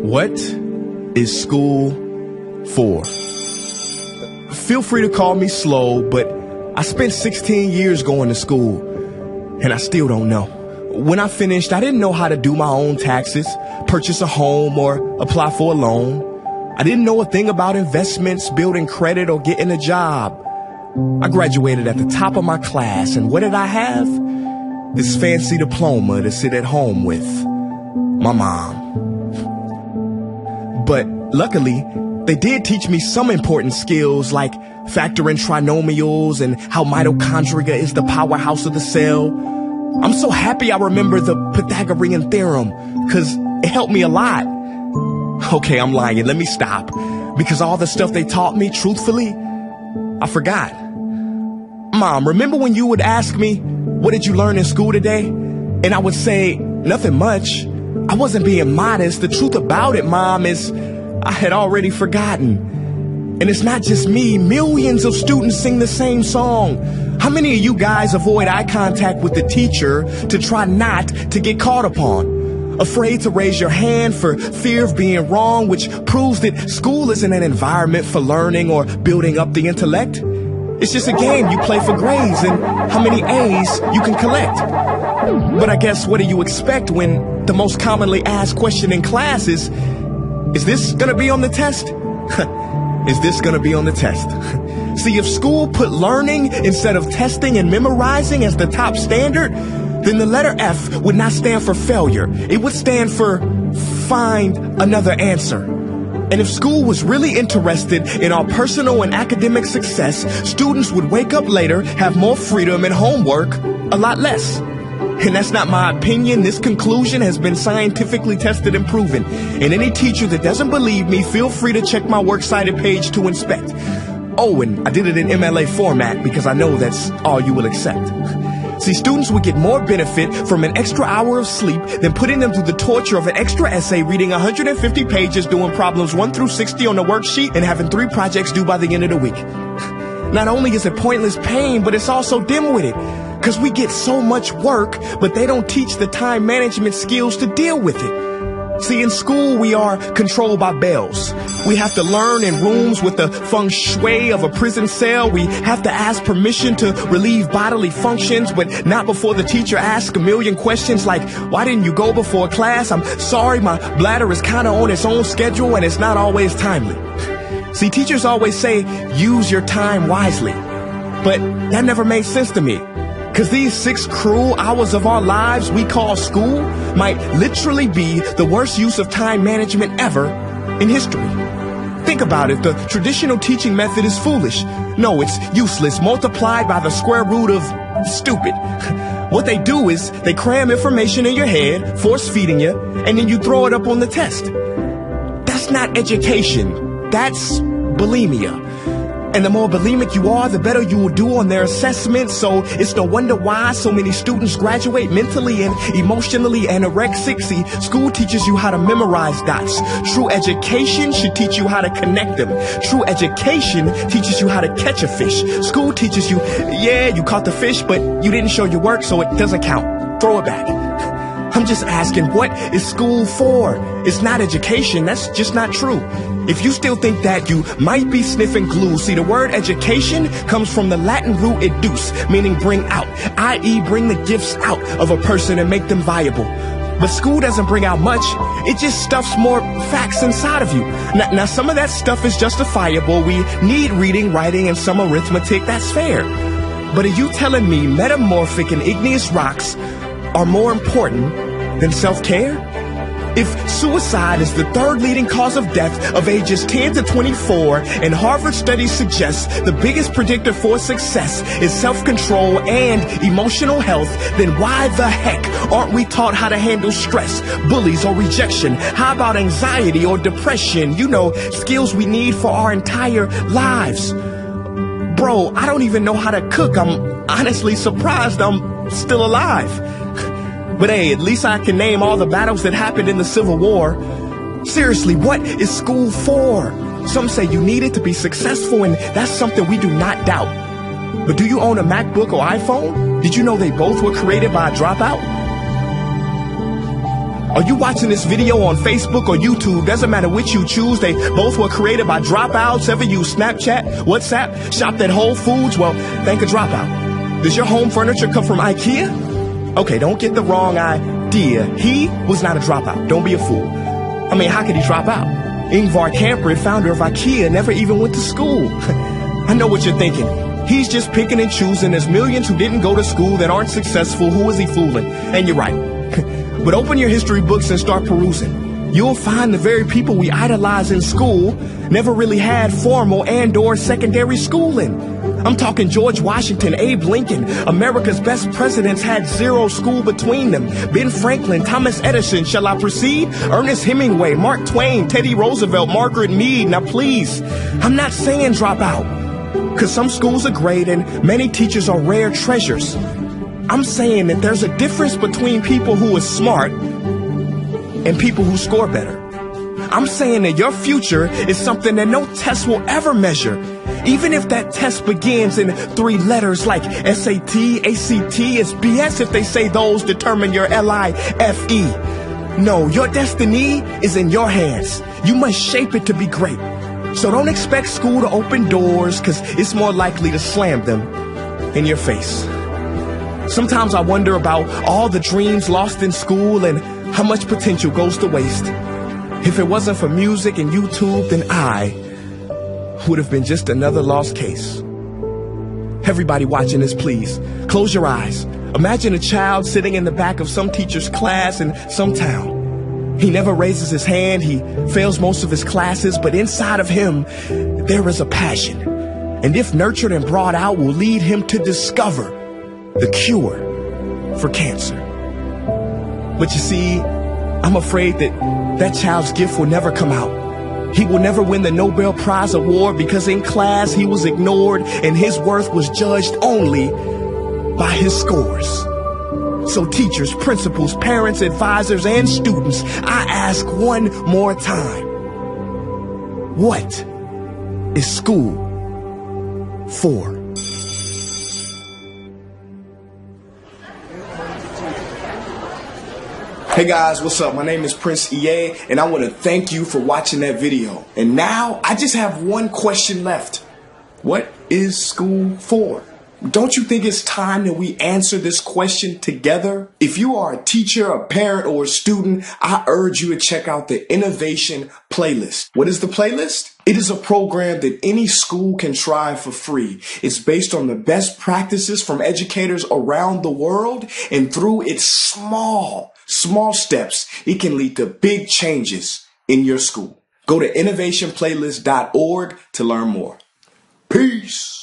What is school for? Feel free to call me slow, but I spent 16 years going to school, and I still don't know. When I finished, I didn't know how to do my own taxes, purchase a home, or apply for a loan. I didn't know a thing about investments, building credit, or getting a job. I graduated at the top of my class, and what did I have? This fancy diploma to sit at home with my mom. But luckily, they did teach me some important skills like factoring trinomials and how mitochondria is the powerhouse of the cell. I'm so happy I remember the Pythagorean theorem, because it helped me a lot. Okay, I'm lying. Let me stop. Because all the stuff they taught me, truthfully, I forgot. Mom, remember when you would ask me, what did you learn in school today? And I would say, nothing much. I wasn't being modest. The truth about it, Mom, is I had already forgotten. And it's not just me. Millions of students sing the same song. How many of you guys avoid eye contact with the teacher to try not to get caught upon? Afraid to raise your hand for fear of being wrong, which proves that school isn't an environment for learning or building up the intellect. It's just a game you play for grades and how many A's you can collect. But I guess what do you expect when the most commonly asked question in class is this gonna be on the test? Is this gonna be on the test? See, if school put learning instead of testing and memorizing as the top standard, then the letter F would not stand for failure. It would stand for find another answer. And if school was really interested in our personal and academic success, students would wake up later, have more freedom and homework, a lot less. And that's not my opinion. This conclusion has been scientifically tested and proven. And any teacher that doesn't believe me, feel free to check my works cited page to inspect. Oh, and I did it in MLA format because I know that's all you will accept. See, students would get more benefit from an extra hour of sleep than putting them through the torture of an extra essay, reading 150 pages, doing problems 1 through 60 on the worksheet, and having 3 projects due by the end of the week. Not only is it pointless pain, but it's also dim-witted, because we get so much work, but they don't teach the time management skills to deal with it. See, in school, we are controlled by bells. We have to learn in rooms with the feng shui of a prison cell. We have to ask permission to relieve bodily functions, but not before the teacher asks a million questions like, why didn't you go before class? I'm sorry, my bladder is kind of on its own schedule and it's not always timely. See, teachers always say, use your time wisely. But that never made sense to me. Because these 6 cruel hours of our lives we call school might literally be the worst use of time management ever in history. Think about it. The traditional teaching method is foolish. No, it's useless, multiplied by the square root of stupid. What they do is they cram information in your head, force feeding you, and then you throw it up on the test. That's not education. That's bulimia. And the more bulimic you are, the better you will do on their assessments. So it's no wonder why so many students graduate mentally and emotionally anorexic. See, school teaches you how to memorize dots. True education should teach you how to connect them. True education teaches you how to catch a fish. School teaches you, yeah, you caught the fish, but you didn't show your work, so it doesn't count. Throw it back. I'm just asking, what is school for? It's not education. That's just not true. If you still think that, you might be sniffing glue. See, the word education comes from the Latin root educe, meaning bring out, i.e. bring the gifts out of a person and make them viable. But school doesn't bring out much. It just stuffs more facts inside of you. Now, some of that stuff is justifiable. We need reading, writing, and some arithmetic. That's fair. But are you telling me metamorphic and igneous rocks are more important than self-care? If suicide is the 3rd leading cause of death of ages 10 to 24, and Harvard studies suggest the biggest predictor for success is self-control and emotional health, then why the heck aren't we taught how to handle stress, bullies, or rejection? How about anxiety or depression? You know, skills we need for our entire lives. Bro, I don't even know how to cook. I'm honestly surprised I'm still alive. But hey, at least I can name all the battles that happened in the Civil War. Seriously, what is school for? Some say you need it to be successful, and that's something we do not doubt. But do you own a MacBook or iPhone? Did you know they both were created by a dropout? Are you watching this video on Facebook or YouTube? Doesn't matter which you choose. They both were created by dropouts. Ever use Snapchat, WhatsApp, shopped at Whole Foods? Well, thank a dropout. Does your home furniture come from IKEA? Okay, don't get the wrong idea. He was not a dropout. Don't be a fool. I mean, how could he drop out? Ingvar Kamprad, founder of IKEA, never even went to school. I know what you're thinking. He's just picking and choosing. There's millions who didn't go to school that aren't successful. Who is he fooling? And you're right. But open your history books and start perusing. You'll find the very people we idolize in school never really had formal and/or secondary schooling. I'm talking George Washington, Abe Lincoln. America's best presidents had zero school between them. Ben Franklin, Thomas Edison, shall I proceed? Ernest Hemingway, Mark Twain, Teddy Roosevelt, Margaret Mead. Now please, I'm not saying drop out, because some schools are great and many teachers are rare treasures. I'm saying that there's a difference between people who are smart and people who score better. I'm saying that your future is something that no test will ever measure. Even if that test begins in 3 letters like SAT, ACT, it's BS if they say those determine your LIFE. No, your destiny is in your hands. You must shape it to be great. So don't expect school to open doors, because it's more likely to slam them in your face. Sometimes I wonder about all the dreams lost in school and how much potential goes to waste. If it wasn't for music and YouTube, then I would have been just another lost case. Everybody watching this, please, close your eyes. Imagine a child sitting in the back of some teacher's class in some town. He never raises his hand, he fails most of his classes, but inside of him, there is a passion. And if nurtured and brought out, will lead him to discover the cure for cancer. But you see, I'm afraid that child's gift will never come out. He will never win the Nobel Prize award because in class he was ignored and his worth was judged only by his scores. So teachers, principals, parents, advisors, and students, I ask one more time, what is school for? Hey guys, what's up? My name is Prince EA, and I want to thank you for watching that video. And now, I just have one question left. What is school for? Don't you think it's time that we answer this question together? If you are a teacher, a parent, or a student, I urge you to check out the Innovation Playlist. What is the playlist? It is a program that any school can try for free. It's based on the best practices from educators around the world, and through its small steps, it can lead to big changes in your school. Go to innovationplaylist.org to learn more. Peace.